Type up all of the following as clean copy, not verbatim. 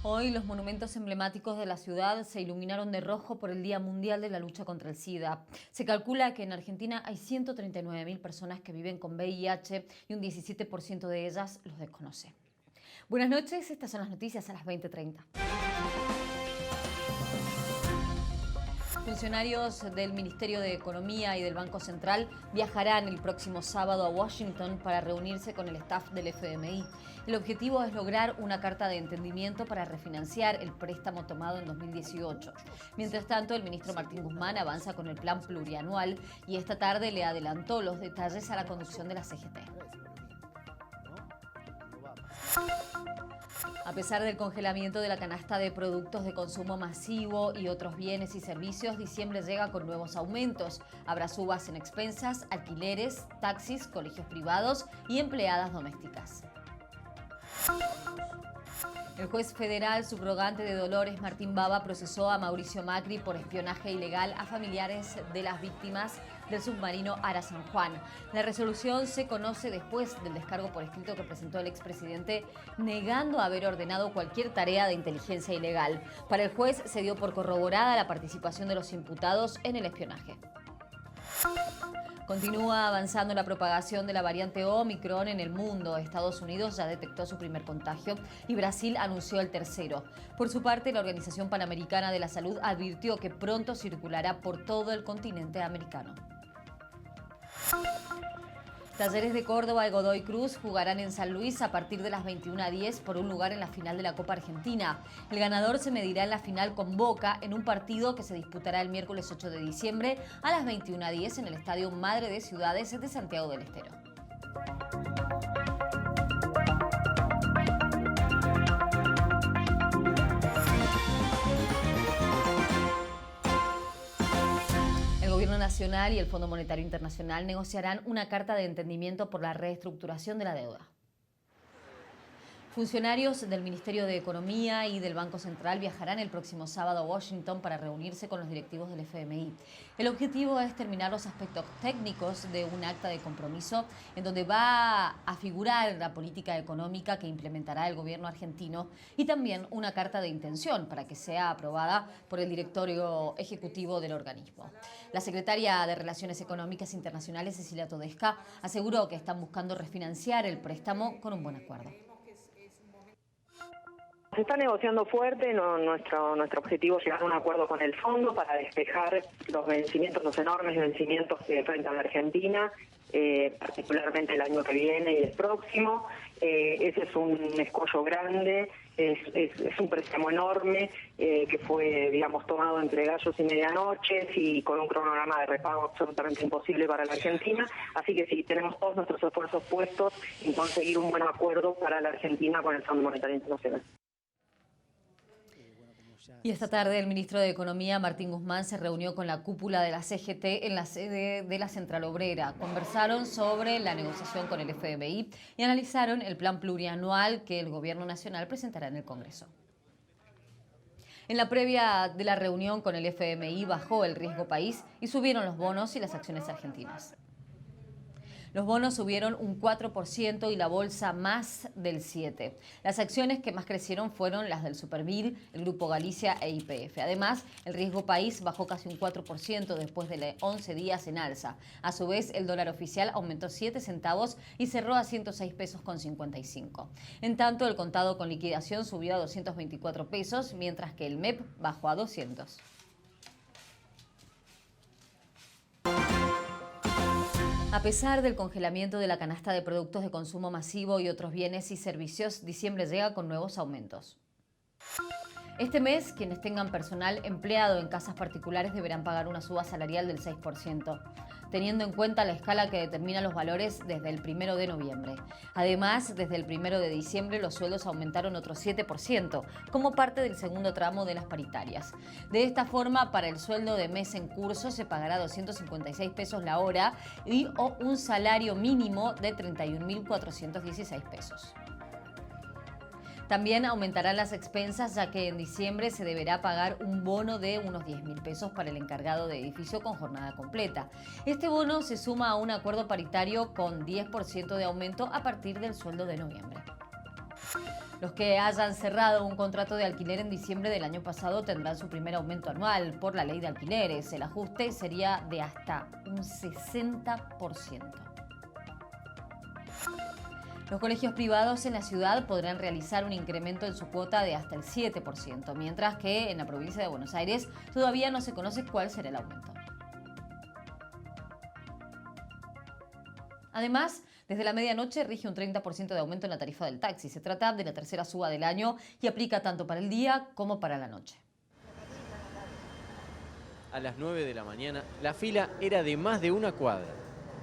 Hoy los monumentos emblemáticos de la ciudad se iluminaron de rojo por el Día Mundial de la Lucha contra el SIDA. Se calcula que en Argentina hay 139.000 personas que viven con VIH y un 17% de ellas los desconoce. Buenas noches, estas son las noticias a las 20:30. Funcionarios del Ministerio de Economía y del Banco Central viajarán el próximo sábado a Washington para reunirse con el staff del FMI. El objetivo es lograr una carta de entendimiento para refinanciar el préstamo tomado en 2018. Mientras tanto, el ministro Martín Guzmán avanza con el plan plurianual y esta tarde le adelantó los detalles a la conducción de la CGT. A pesar del congelamiento de la canasta de productos de consumo masivo y otros bienes y servicios, diciembre llega con nuevos aumentos. Habrá subas en expensas, alquileres, taxis, colegios privados y empleadas domésticas. El juez federal subrogante de Dolores, Martín Baba, procesó a Mauricio Macri por espionaje ilegal a familiares de las víctimas del submarino Ara San Juan. La resolución se conoce después del descargo por escrito que presentó el expresidente negando haber ordenado cualquier tarea de inteligencia ilegal. Para el juez se dio por corroborada la participación de los imputados en el espionaje. Continúa avanzando la propagación de la variante Omicron en el mundo. Estados Unidos ya detectó su primer contagio y Brasil anunció el tercero. Por su parte, la Organización Panamericana de la Salud advirtió que pronto circulará por todo el continente americano. Talleres de Córdoba y Godoy Cruz jugarán en San Luis a partir de las 21:10 por un lugar en la final de la Copa Argentina. El ganador se medirá en la final con Boca en un partido que se disputará el miércoles 8 de diciembre a las 21:10 en el Estadio Madre de Ciudades de Santiago del Estero. El Gobierno Nacional y el Fondo Monetario Internacional negociarán una carta de entendimiento por la reestructuración de la deuda. Funcionarios del Ministerio de Economía y del Banco Central viajarán el próximo sábado a Washington para reunirse con los directivos del FMI. El objetivo es terminar los aspectos técnicos de un acta de compromiso en donde va a figurar la política económica que implementará el gobierno argentino y también una carta de intención para que sea aprobada por el directorio ejecutivo del organismo. La secretaria de Relaciones Económicas Internacionales, Cecilia Todesca, aseguró que están buscando refinanciar el préstamo con un buen acuerdo. Se está negociando fuerte, nuestro objetivo es llegar a un acuerdo con el fondo para despejar los vencimientos, los enormes vencimientos que enfrenta la Argentina, particularmente el año que viene y el próximo. Ese es un escollo grande, es un préstamo enorme que fue, digamos, tomado entre gallos y medianoches y con un cronograma de repago absolutamente imposible para la Argentina. Así que sí, tenemos todos nuestros esfuerzos puestos en conseguir un buen acuerdo para la Argentina con el Fondo Monetario Internacional. Y esta tarde el ministro de Economía, Martín Guzmán, se reunió con la cúpula de la CGT en la sede de la Central Obrera. Conversaron sobre la negociación con el FMI y analizaron el plan plurianual que el Gobierno Nacional presentará en el Congreso. En la previa de la reunión con el FMI bajó el riesgo país y subieron los bonos y las acciones argentinas. Los bonos subieron un 4% y la bolsa más del 7%. Las acciones que más crecieron fueron las del Supervil, el Grupo Galicia e YPF. Además, el riesgo país bajó casi un 4% después de 11 días en alza. A su vez, el dólar oficial aumentó 7 centavos y cerró a 106 pesos con 55. En tanto, el contado con liquidación subió a 224 pesos, mientras que el MEP bajó a 200. A pesar del congelamiento de la canasta de productos de consumo masivo y otros bienes y servicios, diciembre llega con nuevos aumentos. Este mes, quienes tengan personal empleado en casas particulares deberán pagar una suba salarial del 6%. teniendo en cuenta la escala que determina los valores desde el 1 de noviembre. Además, desde el 1 de diciembre los sueldos aumentaron otro 7%, como parte del segundo tramo de las paritarias. De esta forma, para el sueldo de mes en curso se pagará 256 pesos la hora o un salario mínimo de 31.416 pesos. También aumentarán las expensas, ya que en diciembre se deberá pagar un bono de unos 10.000 pesos para el encargado de edificio con jornada completa. Este bono se suma a un acuerdo paritario con 10% de aumento a partir del sueldo de noviembre. Los que hayan cerrado un contrato de alquiler en diciembre del año pasado tendrán su primer aumento anual por la ley de alquileres. El ajuste sería de hasta un 60%. Los colegios privados en la ciudad podrán realizar un incremento en su cuota de hasta el 7%, mientras que en la provincia de Buenos Aires todavía no se conoce cuál será el aumento. Además, desde la medianoche rige un 30% de aumento en la tarifa del taxi. Se trata de la tercera suba del año y aplica tanto para el día como para la noche. A las 9 de la mañana, la fila era de más de una cuadra.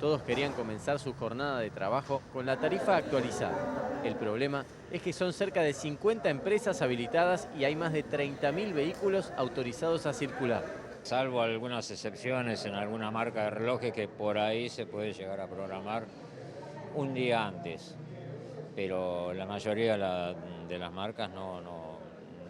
Todos querían comenzar su jornada de trabajo con la tarifa actualizada. El problema es que son cerca de 50 empresas habilitadas y hay más de 30.000 vehículos autorizados a circular. Salvo algunas excepciones en alguna marca de relojes que por ahí se puede llegar a programar un día antes. Pero la mayoría de las marcas no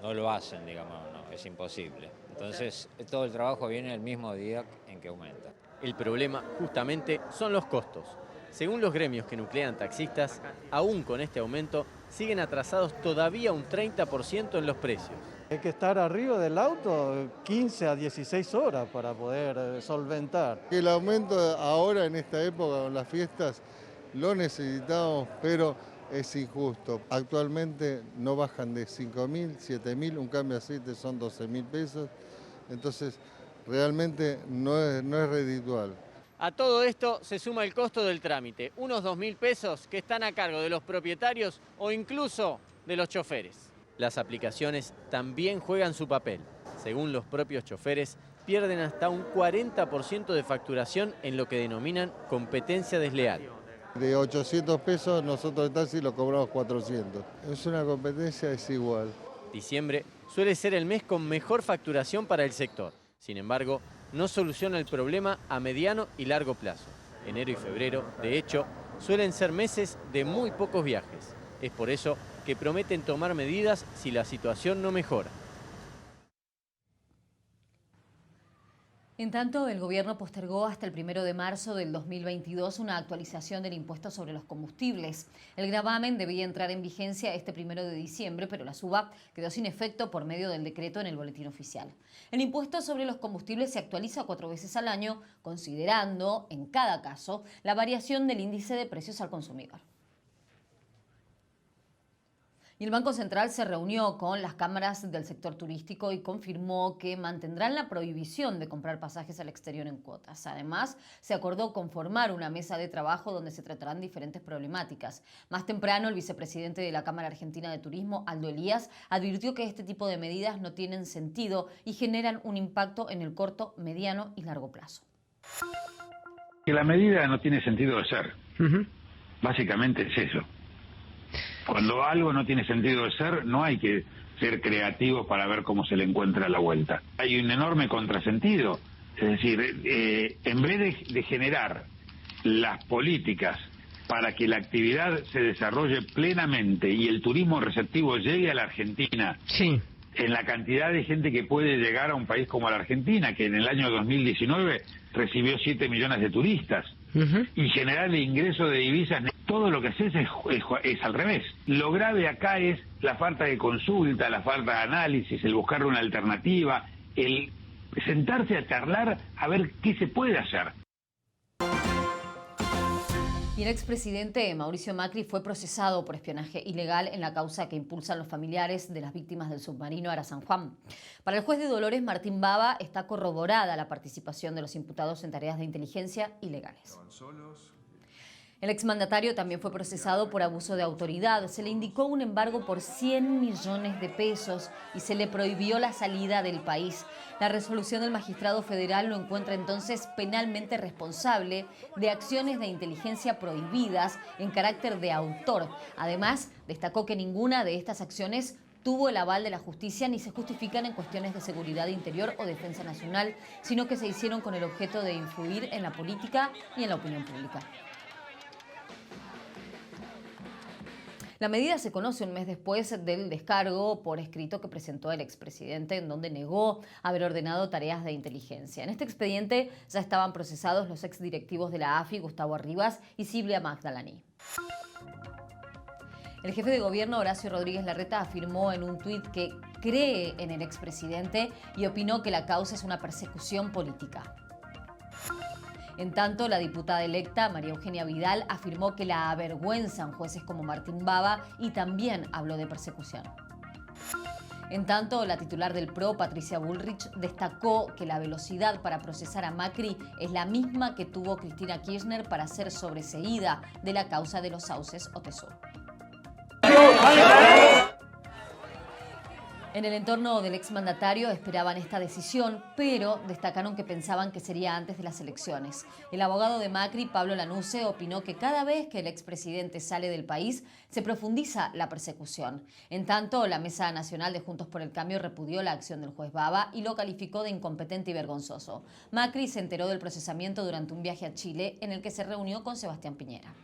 lo hacen, digamos, no, es imposible. Entonces todo el trabajo viene el mismo día en que aumenta. El problema, justamente, son los costos. Según los gremios que nuclean taxistas, aún con este aumento, siguen atrasados todavía un 30% en los precios. Hay que estar arriba del auto 15 a 16 horas para poder solventar. El aumento ahora en esta época con las fiestas lo necesitamos, pero es injusto. Actualmente no bajan de 5.000, 7.000, un cambio de aceite son 12.000 pesos, entonces realmente no es reditual. A todo esto se suma el costo del trámite, unos 2.000 pesos que están a cargo de los propietarios o incluso de los choferes. Las aplicaciones también juegan su papel. Según los propios choferes, pierden hasta un 40% de facturación en lo que denominan competencia desleal. De 800 pesos nosotros el taxi lo cobramos 400. Es una competencia desigual. Diciembre suele ser el mes con mejor facturación para el sector. Sin embargo, no soluciona el problema a mediano y largo plazo. Enero y febrero, de hecho, suelen ser meses de muy pocos viajes. Es por eso que prometen tomar medidas si la situación no mejora. En tanto, el gobierno postergó hasta el 1 de marzo del 2022 una actualización del impuesto sobre los combustibles. El gravamen debía entrar en vigencia este 1 de diciembre, pero la suba quedó sin efecto por medio del decreto en el boletín oficial. El impuesto sobre los combustibles se actualiza 4 veces al año, considerando, en cada caso, la variación del índice de precios al consumidor. Y el Banco Central se reunió con las cámaras del sector turístico y confirmó que mantendrán la prohibición de comprar pasajes al exterior en cuotas. Además, se acordó conformar una mesa de trabajo donde se tratarán diferentes problemáticas. Más temprano, el vicepresidente de la Cámara Argentina de Turismo, Aldo Elías, advirtió que este tipo de medidas no tienen sentido y generan un impacto en el corto, mediano y largo plazo. Que la medida no tiene sentido de ser. Básicamente es eso. Cuando algo no tiene sentido de ser, no hay que ser creativos para ver cómo se le encuentra la vuelta. Hay un enorme contrasentido. Es decir, en vez de generar las políticas para que la actividad se desarrolle plenamente y el turismo receptivo llegue a la Argentina, sí, en la cantidad de gente que puede llegar a un país como la Argentina, que en el año 2019 recibió 7 millones de turistas, y generar el ingreso de divisas, todo lo que haces es al revés. Lo grave acá es la falta de consulta, la falta de análisis, el buscar una alternativa, el sentarse a charlar a ver qué se puede hacer. Y el expresidente Mauricio Macri fue procesado por espionaje ilegal en la causa que impulsan los familiares de las víctimas del submarino Ara San Juan. Para el juez de Dolores, Martín Baba, está corroborada la participación de los imputados en tareas de inteligencia ilegales. El exmandatario también fue procesado por abuso de autoridad. Se le indicó un embargo por 100 millones de pesos y se le prohibió la salida del país. La resolución del magistrado federal lo encuentra entonces penalmente responsable de acciones de inteligencia prohibidas en carácter de autor. Además, destacó que ninguna de estas acciones tuvo el aval de la justicia ni se justifican en cuestiones de seguridad interior o defensa nacional, sino que se hicieron con el objeto de influir en la política y en la opinión pública. La medida se conoce un mes después del descargo por escrito que presentó el expresidente, en donde negó haber ordenado tareas de inteligencia. En este expediente ya estaban procesados los exdirectivos de la AFI, Gustavo Arribas y Silvia Magdalani. El jefe de gobierno, Horacio Rodríguez Larreta, afirmó en un tuit que cree en el expresidente y opinó que la causa es una persecución política. En tanto, la diputada electa, María Eugenia Vidal, afirmó que la avergüenzan jueces como Martín Baba y también habló de persecución. En tanto, la titular del PRO, Patricia Bullrich, destacó que la velocidad para procesar a Macri es la misma que tuvo Cristina Kirchner para ser sobreseída de la causa de los sauces Otesur. En el entorno del exmandatario esperaban esta decisión, pero destacaron que pensaban que sería antes de las elecciones. El abogado de Macri, Pablo Lanusse, opinó que cada vez que el expresidente sale del país se profundiza la persecución. En tanto, la Mesa Nacional de Juntos por el Cambio repudió la acción del juez Baba y lo calificó de incompetente y vergonzoso. Macri se enteró del procesamiento durante un viaje a Chile en el que se reunió con Sebastián Piñera.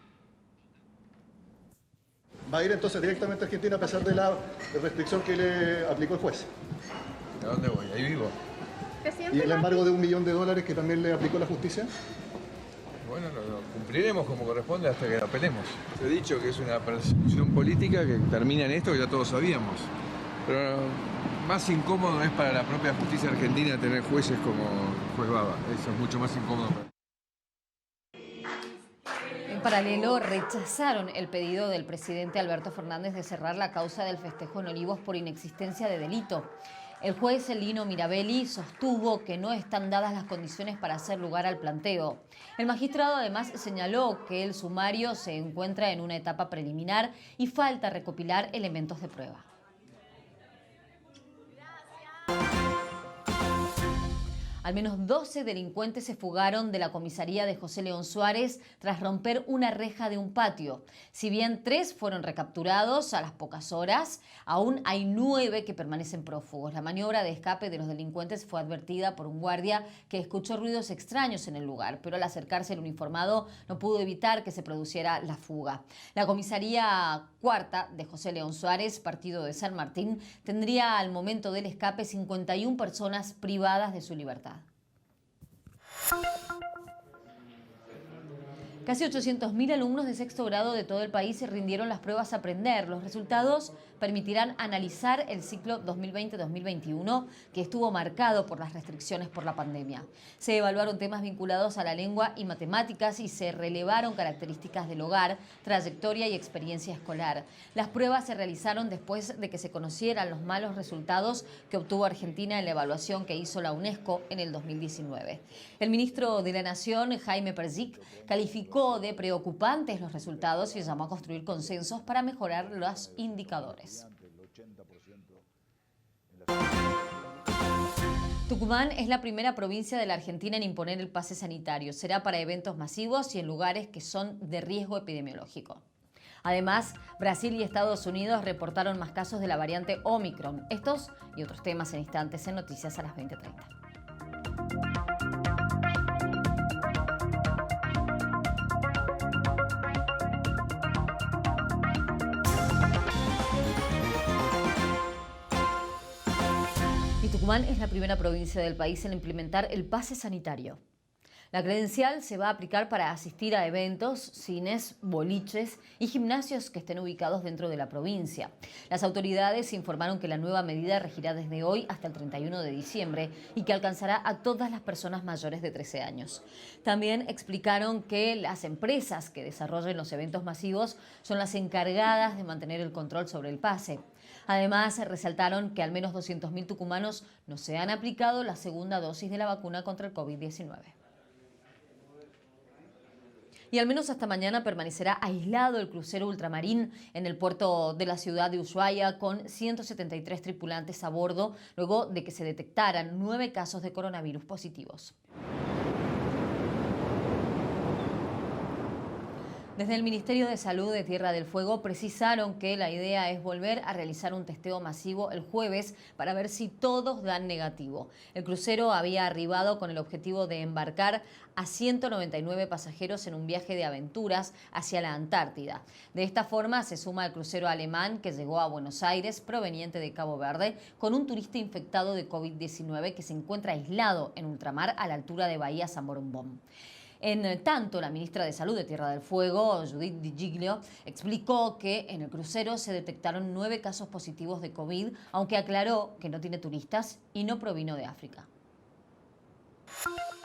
¿Va a ir entonces directamente a Argentina a pesar de la restricción que le aplicó el juez? ¿A dónde voy? Ahí vivo. ¿Y el embargo de $1 millón que también le aplicó la justicia? Bueno, lo cumpliremos como corresponde hasta que lo apelemos. Te he dicho que es una persecución política que termina en esto que ya todos sabíamos. Pero más incómodo es para la propia justicia argentina tener jueces como el juez Baba. Eso es mucho más incómodo. En paralelo, rechazaron el pedido del presidente Alberto Fernández de cerrar la causa del festejo en Olivos por inexistencia de delito. El juez Lino Mirabelli sostuvo que no están dadas las condiciones para hacer lugar al planteo. El magistrado además señaló que el sumario se encuentra en una etapa preliminar y falta recopilar elementos de prueba. Al menos 12 delincuentes se fugaron de la comisaría de José León Suárez tras romper una reja de un patio. Si bien 3 fueron recapturados a las pocas horas, aún hay 9 que permanecen prófugos. La maniobra de escape de los delincuentes fue advertida por un guardia que escuchó ruidos extraños en el lugar, pero al acercarse el uniformado no pudo evitar que se produciera la fuga. La comisaría cuarta de José León Suárez, partido de San Martín, tendría al momento del escape 51 personas privadas de su libertad. Casi 800.000 alumnos de sexto grado de todo el país se rindieron las pruebas Aprender. Los resultados permitirán analizar el ciclo 2020-2021, que estuvo marcado por las restricciones por la pandemia. Se evaluaron temas vinculados a la lengua y matemáticas y se relevaron características del hogar, trayectoria y experiencia escolar. Las pruebas se realizaron después de que se conocieran los malos resultados que obtuvo Argentina en la evaluación que hizo la UNESCO en el 2019. El ministro de la Nación, Jaime Persic, calificó de preocupantes los resultados y llamó a construir consensos para mejorar los indicadores. Tucumán es la primera provincia de la Argentina en imponer el pase sanitario. Será para eventos masivos y en lugares que son de riesgo epidemiológico. Además, Brasil y Estados Unidos reportaron más casos de la variante Omicron. Estos y otros temas en instantes en Noticias a las 20:30. Tucumán es la primera provincia del país en implementar el pase sanitario. La credencial se va a aplicar para asistir a eventos, cines, boliches y gimnasios que estén ubicados dentro de la provincia. Las autoridades informaron que la nueva medida regirá desde hoy hasta el 31 de diciembre y que alcanzará a todas las personas mayores de 13 años. También explicaron que las empresas que desarrollen los eventos masivos son las encargadas de mantener el control sobre el pase. Además, resaltaron que al menos 200.000 tucumanos no se han aplicado la segunda dosis de la vacuna contra el COVID-19. Y al menos hasta mañana permanecerá aislado el crucero Ultramarín en el puerto de la ciudad de Ushuaia con 173 tripulantes a bordo, luego de que se detectaran 9 casos de coronavirus positivos. Desde el Ministerio de Salud de Tierra del Fuego precisaron que la idea es volver a realizar un testeo masivo el jueves para ver si todos dan negativo. El crucero había arribado con el objetivo de embarcar a 199 pasajeros en un viaje de aventuras hacia la Antártida. De esta forma se suma el crucero alemán que llegó a Buenos Aires proveniente de Cabo Verde con un turista infectado de COVID-19 que se encuentra aislado en ultramar a la altura de Bahía San Borumbón. En tanto, la ministra de Salud de Tierra del Fuego, Judith Di Giglio, explicó que en el crucero se detectaron 9 casos positivos de COVID, aunque aclaró que no tiene turistas y no provino de África.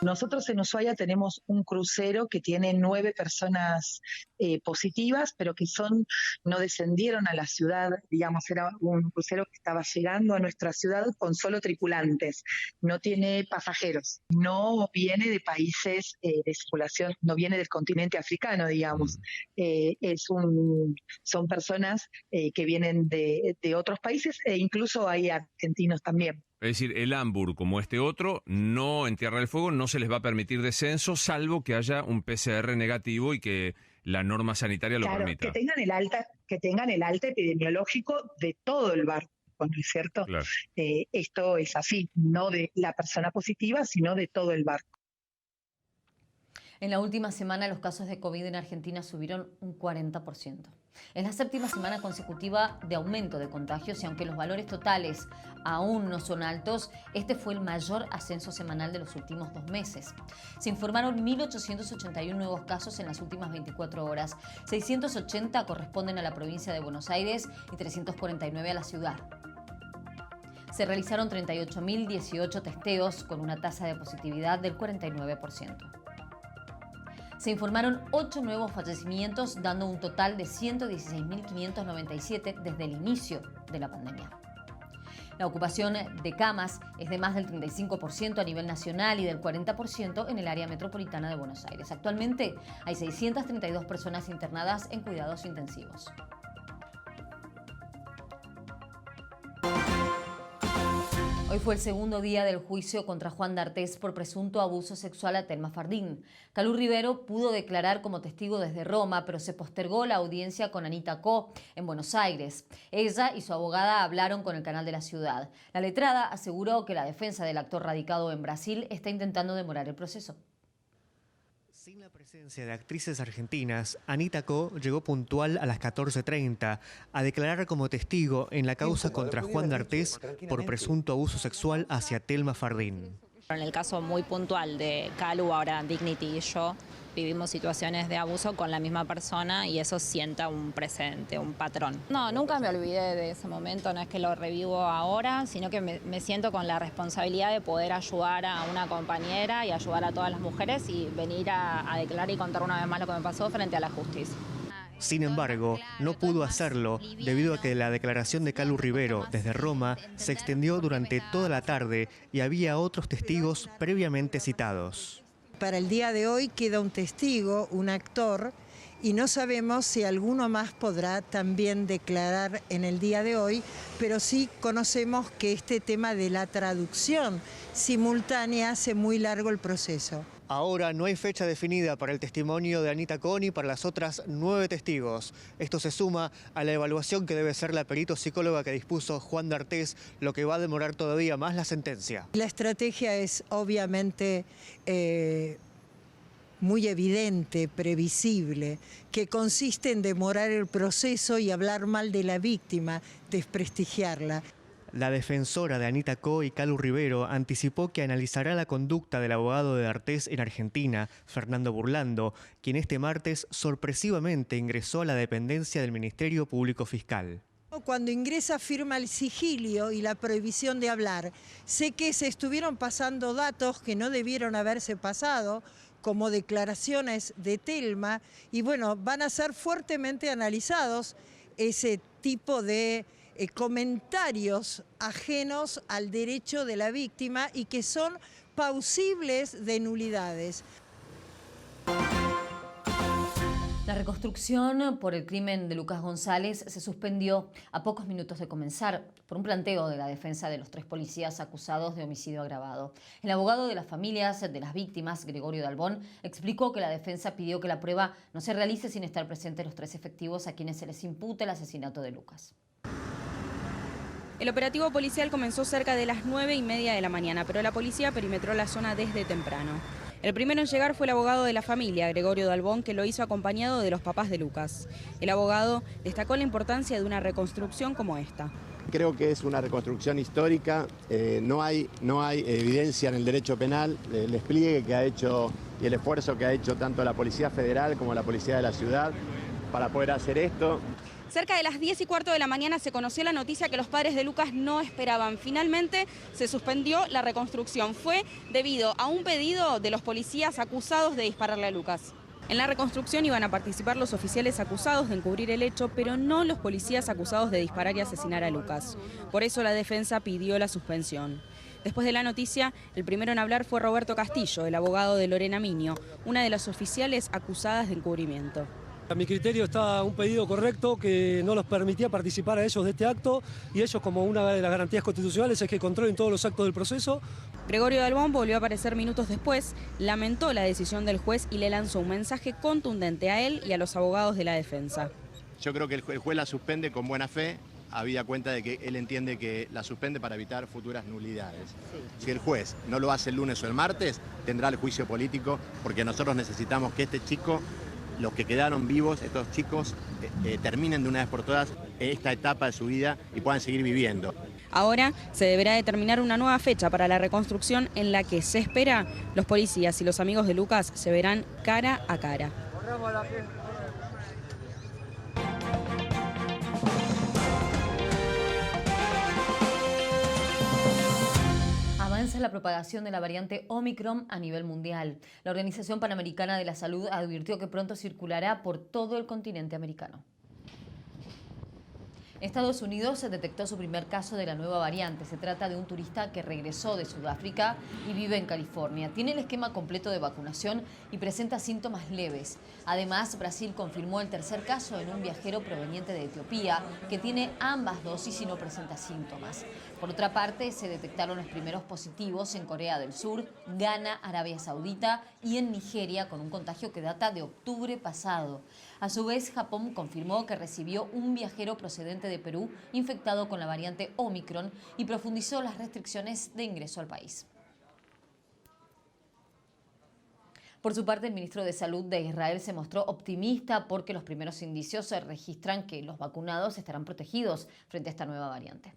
Nosotros en Ushuaia tenemos un crucero que tiene 9 personas positivas, pero que no descendieron a la ciudad, digamos, era un crucero que estaba llegando a nuestra ciudad con solo tripulantes, no tiene pasajeros, no viene de países de circulación, no viene del continente africano, digamos, son personas que vienen de otros países e incluso hay argentinos también. Es decir, el Hamburg, como este otro, no en Tierra del Fuego no se les va a permitir descenso, salvo que haya un PCR negativo y que la norma sanitaria lo permita. Que tengan el alta epidemiológico de todo el barco, ¿no es cierto? Claro. Esto es así, no de la persona positiva, sino de todo el barco. En la última semana los casos de COVID en Argentina subieron un 40%. Es la 7ª semana consecutiva de aumento de contagios y aunque los valores totales aún no son altos, este fue el mayor ascenso semanal de los últimos 2 meses. Se informaron 1.881 nuevos casos en las últimas 24 horas. 680 corresponden a la provincia de Buenos Aires y 349 a la ciudad. Se realizaron 38.018 testeos con una tasa de positividad del 49%. Se informaron 8 nuevos fallecimientos, dando un total de 116.597 desde el inicio de la pandemia. La ocupación de camas es de más del 35% a nivel nacional y del 40% en el área metropolitana de Buenos Aires. Actualmente hay 632 personas internadas en cuidados intensivos. Hoy fue el segundo día del juicio contra Juan D'Artés por presunto abuso sexual a Telma Fardín. Calú Rivero pudo declarar como testigo desde Roma, pero se postergó la audiencia con Anita Co. en Buenos Aires. Ella y su abogada hablaron con el canal de la ciudad. La letrada aseguró que la defensa del actor radicado en Brasil está intentando demorar el proceso. Sin la presencia de actrices argentinas, Anita Co llegó puntual a las 14:30 a declarar como testigo en la causa contra Juan D'Artés por presunto abuso sexual hacia Telma Fardín. En el caso muy puntual de Calú, ahora Dignity y yo vivimos situaciones de abuso con la misma persona y eso sienta un precedente, un patrón. No, nunca me olvidé de ese momento, no es que lo revivo ahora, sino que me siento con la responsabilidad de poder ayudar a una compañera y ayudar a todas las mujeres y venir a declarar y contar una vez más lo que me pasó frente a la justicia. Sin embargo, no pudo hacerlo debido a que la declaración de Calú Rivero desde Roma se extendió durante toda la tarde y había otros testigos previamente citados. Para el día de hoy queda un testigo, un actor, y no sabemos si alguno más podrá también declarar en el día de hoy, pero sí conocemos que este tema de la traducción simultánea hace muy largo el proceso. Ahora no hay fecha definida para el testimonio de Anita Co y para las otras 9 testigos. Esto se suma a la evaluación que debe ser la perito-psicóloga que dispuso Juan D'Artés, lo que va a demorar todavía más la sentencia. La estrategia es obviamente muy evidente, previsible, que consiste en demorar el proceso y hablar mal de la víctima, desprestigiarla. La defensora de Anita Co y Calú Rivero anticipó que analizará la conducta del abogado de D'Artés en Argentina, Fernando Burlando, quien este martes sorpresivamente ingresó a la dependencia del Ministerio Público Fiscal. Cuando ingresa firma el sigilio y la prohibición de hablar. Sé que se estuvieron pasando datos que no debieron haberse pasado, como declaraciones de Telma, y bueno, van a ser fuertemente analizados ese tipo de comentarios ajenos al derecho de la víctima y que son plausibles de nulidades. reconstrucción por el crimen de Lucas González se suspendió a pocos minutos de comenzar por un planteo de la defensa de los 3 policías acusados de homicidio agravado. El abogado de las familias de las víctimas, Gregorio Dalbón, explicó que la defensa pidió que la prueba no se realice sin estar presentes los 3 efectivos a quienes se les imputa el asesinato de Lucas. El operativo policial comenzó cerca de las 9:30 de la mañana, pero la policía perimetró la zona desde temprano. El primero en llegar fue el abogado de la familia, Gregorio Dalbón, que lo hizo acompañado de los papás de Lucas. El abogado destacó la importancia de una reconstrucción como esta. Creo que es una reconstrucción histórica, no hay evidencia en el derecho penal, el despliegue que ha hecho y el esfuerzo que ha hecho tanto la Policía Federal como la Policía de la Ciudad para poder hacer esto. Cerca de las 10:15 de la mañana se conoció la noticia que los padres de Lucas no esperaban. Finalmente se suspendió la reconstrucción. Fue debido a un pedido de los policías acusados de dispararle a Lucas. En la reconstrucción iban a participar los oficiales acusados de encubrir el hecho, pero no los policías acusados de disparar y asesinar a Lucas. Por eso la defensa pidió la suspensión. Después de la noticia, el primero en hablar fue Roberto Castillo, el abogado de Lorena Miño, una de las oficiales acusadas de encubrimiento. A mi criterio está un pedido correcto que no los permitía participar a ellos de este acto y ellos, como una de las garantías constitucionales, es que controlen todos los actos del proceso. Gregorio Dalbón volvió a aparecer minutos después, lamentó la decisión del juez y le lanzó un mensaje contundente a él y a los abogados de la defensa. Yo creo que el juez la suspende con buena fe, habida cuenta de que él entiende que la suspende para evitar futuras nulidades. Sí. Si el juez no lo hace el lunes o el martes, tendrá el juicio político, porque nosotros necesitamos que este chico, los que quedaron vivos, estos chicos, terminen de una vez por todas esta etapa de su vida y puedan seguir viviendo. Ahora se deberá determinar una nueva fecha para la reconstrucción en la que se espera los policías y los amigos de Lucas se verán cara a cara. Avanza la propagación de la variante Omicron a nivel mundial. La Organización Panamericana de la Salud advirtió que pronto circulará por todo el continente americano. En Estados Unidos se detectó su primer caso de la nueva variante. Se trata de un turista que regresó de Sudáfrica y vive en California. Tiene el esquema completo de vacunación y presenta síntomas leves. Además, Brasil confirmó el tercer caso en un viajero proveniente de Etiopía que tiene ambas dosis y no presenta síntomas. Por otra parte, se detectaron los primeros positivos en Corea del Sur, Ghana, Arabia Saudita y en Nigeria, con un contagio que data de octubre pasado. A su vez, Japón confirmó que recibió un viajero procedente de Perú infectado con la variante Omicron y profundizó las restricciones de ingreso al país. Por su parte, el ministro de Salud de Israel se mostró optimista porque los primeros indicios se registran que los vacunados estarán protegidos frente a esta nueva variante.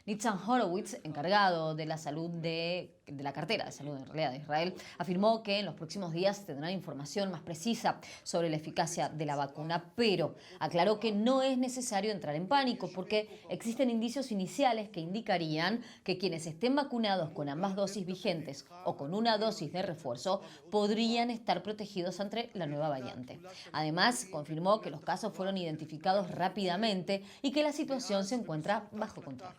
Nitzan Horowitz, encargado de la salud de la cartera de salud en realidad de Israel, afirmó que en los próximos días tendrán información más precisa sobre la eficacia de la vacuna, pero aclaró que no es necesario entrar en pánico porque existen indicios iniciales que indicarían que quienes estén vacunados con ambas dosis vigentes o con una dosis de refuerzo podrían estar protegidos ante la nueva variante. Además, confirmó que los casos fueron identificados rápidamente y que la situación se encuentra bajo control.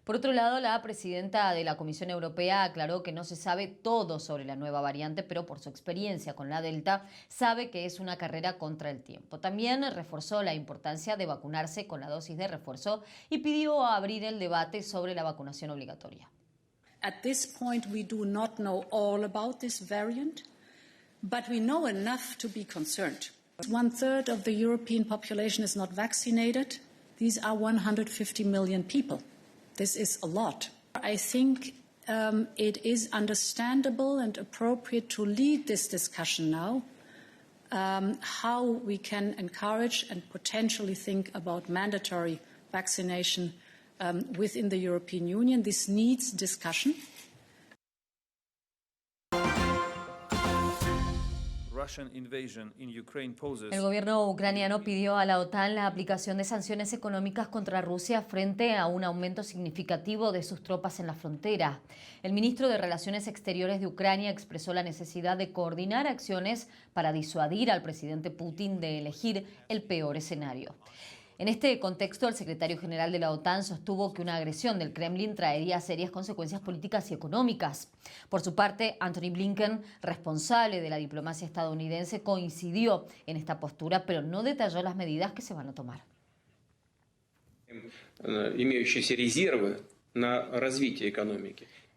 Por otro lado, la presidenta de la Comisión Europea aclaró que no se sabe todo sobre la nueva variante, pero por su experiencia con la Delta, sabe que es una carrera contra el tiempo. También reforzó la importancia de vacunarse con la dosis de refuerzo y pidió abrir el debate sobre la vacunación obligatoria. At this point, we do not know all about this variant, but we know enough to be concerned. 1/3 of the European population is not vaccinated. These are 150 million people. This is a lot. I think it is understandable and appropriate to lead this discussion now, how we can encourage and potentially think about mandatory vaccination within the European Union. This needs discussion. El gobierno ucraniano pidió a la OTAN la aplicación de sanciones económicas contra Rusia frente a un aumento significativo de sus tropas en la frontera. El ministro de Relaciones Exteriores de Ucrania expresó la necesidad de coordinar acciones para disuadir al presidente Putin de elegir el peor escenario. En este contexto, el secretario general de la OTAN sostuvo que una agresión del Kremlin traería serias consecuencias políticas y económicas. Por su parte, Antony Blinken, responsable de la diplomacia estadounidense, coincidió en esta postura, pero no detalló las medidas que se van a tomar.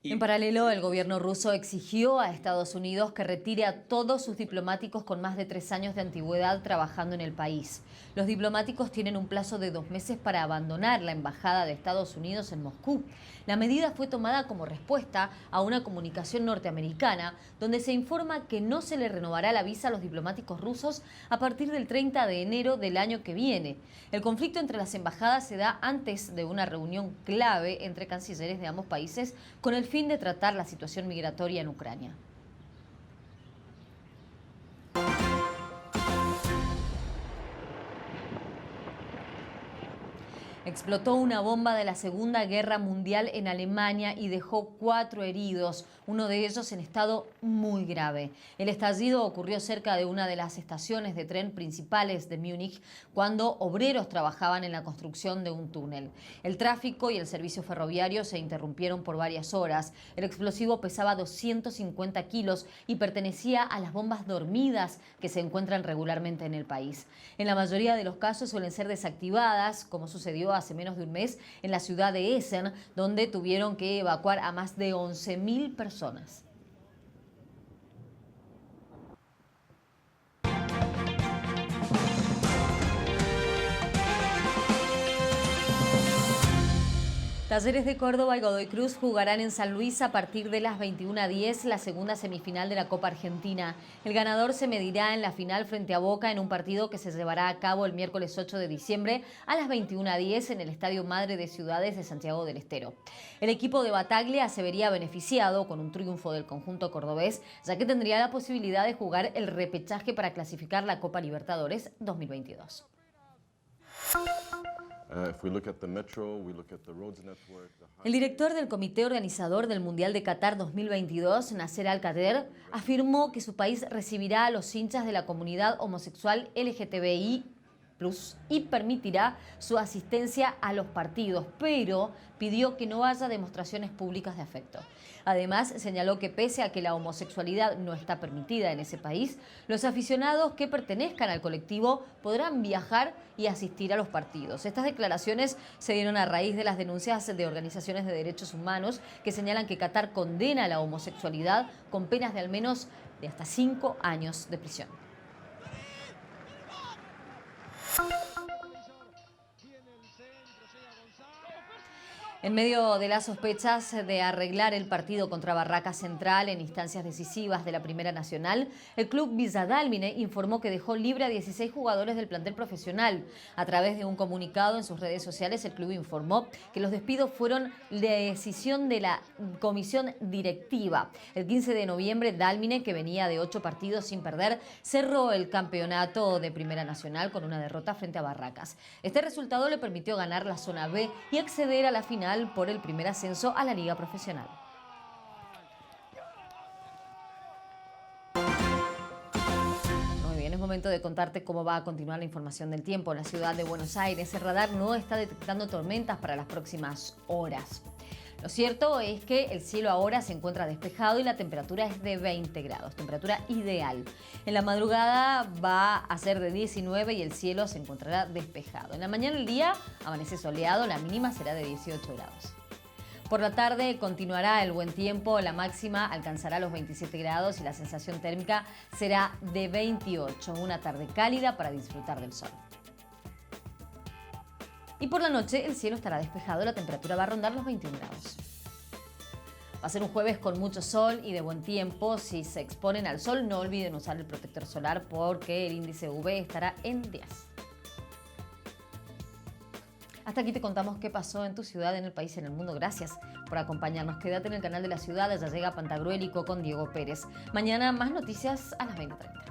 En paralelo, el gobierno ruso exigió a Estados Unidos que retire a todos sus diplomáticos con más de 3 años de antigüedad trabajando en el país. Los diplomáticos tienen un plazo de 2 meses para abandonar la embajada de Estados Unidos en Moscú. La medida fue tomada como respuesta a una comunicación norteamericana donde se informa que no se le renovará la visa a los diplomáticos rusos a partir del 30 de enero del año que viene. El conflicto entre las embajadas se da antes de una reunión clave entre cancilleres de ambos países con el fin de tratar la situación migratoria en Ucrania. Explotó una bomba de la Segunda Guerra Mundial en Alemania y dejó 4 heridos, uno de ellos en estado muy grave. El estallido ocurrió cerca de una de las estaciones de tren principales de Múnich cuando obreros trabajaban en la construcción de un túnel. El tráfico y el servicio ferroviario se interrumpieron por varias horas. El explosivo pesaba 250 kilos y pertenecía a las bombas dormidas que se encuentran regularmente en el país. En la mayoría de los casos suelen ser desactivadas, como sucedió hace menos de un mes en la ciudad de Essen, donde tuvieron que evacuar a más de 11.000 personas. Talleres de Córdoba y Godoy Cruz jugarán en San Luis a partir de las 21:10 la segunda semifinal de la Copa Argentina. El ganador se medirá en la final frente a Boca en un partido que se llevará a cabo el miércoles 8 de diciembre a las 21:10 en el Estadio Madre de Ciudades de Santiago del Estero. El equipo de Bataglia se vería beneficiado con un triunfo del conjunto cordobés, ya que tendría la posibilidad de jugar el repechaje para clasificar la Copa Libertadores 2022. El director del comité organizador del Mundial de Qatar 2022, Nasser Al-Khader, afirmó que su país recibirá a los hinchas de la comunidad homosexual LGTBI+ y permitirá su asistencia a los partidos, pero pidió que no haya demostraciones públicas de afecto. Además, señaló que pese a que la homosexualidad no está permitida en ese país, los aficionados que pertenezcan al colectivo podrán viajar y asistir a los partidos. Estas declaraciones se dieron a raíz de las denuncias de organizaciones de derechos humanos que señalan que Qatar condena la homosexualidad con penas de al menos de hasta 5 años de prisión. En medio de las sospechas de arreglar el partido contra Barracas Central en instancias decisivas de la Primera Nacional, el club Villa Dálmine informó que dejó libre a 16 jugadores del plantel profesional. A través de un comunicado en sus redes sociales, el club informó que los despidos fueron decisión de la comisión directiva. El 15 de noviembre, Dálmine, que venía de 8 partidos sin perder, cerró el campeonato de Primera Nacional con una derrota frente a Barracas. Este resultado le permitió ganar la zona B y acceder a la final por el primer ascenso a la liga profesional. Muy bien, es momento de contarte cómo va a continuar la información del tiempo. En la ciudad de Buenos Aires, el radar no está detectando tormentas para las próximas horas. Lo cierto es que el cielo ahora se encuentra despejado y la temperatura es de 20 grados, temperatura ideal. En la madrugada va a ser de 19 y el cielo se encontrará despejado. En la mañana el día amanece soleado, la mínima será de 18 grados. Por la tarde continuará el buen tiempo, la máxima alcanzará los 27 grados y la sensación térmica será de 28. Una tarde cálida para disfrutar del sol. Y por la noche el cielo estará despejado, la temperatura va a rondar los 21 grados. Va a ser un jueves con mucho sol y de buen tiempo. Si se exponen al sol, no olviden usar el protector solar porque el índice UV estará en 10. Hasta aquí te contamos qué pasó en tu ciudad, en el país y en el mundo. Gracias por acompañarnos. Quédate en el canal de la ciudad, ya llega Pantagruélico con Diego Pérez. Mañana más noticias a las 20:30.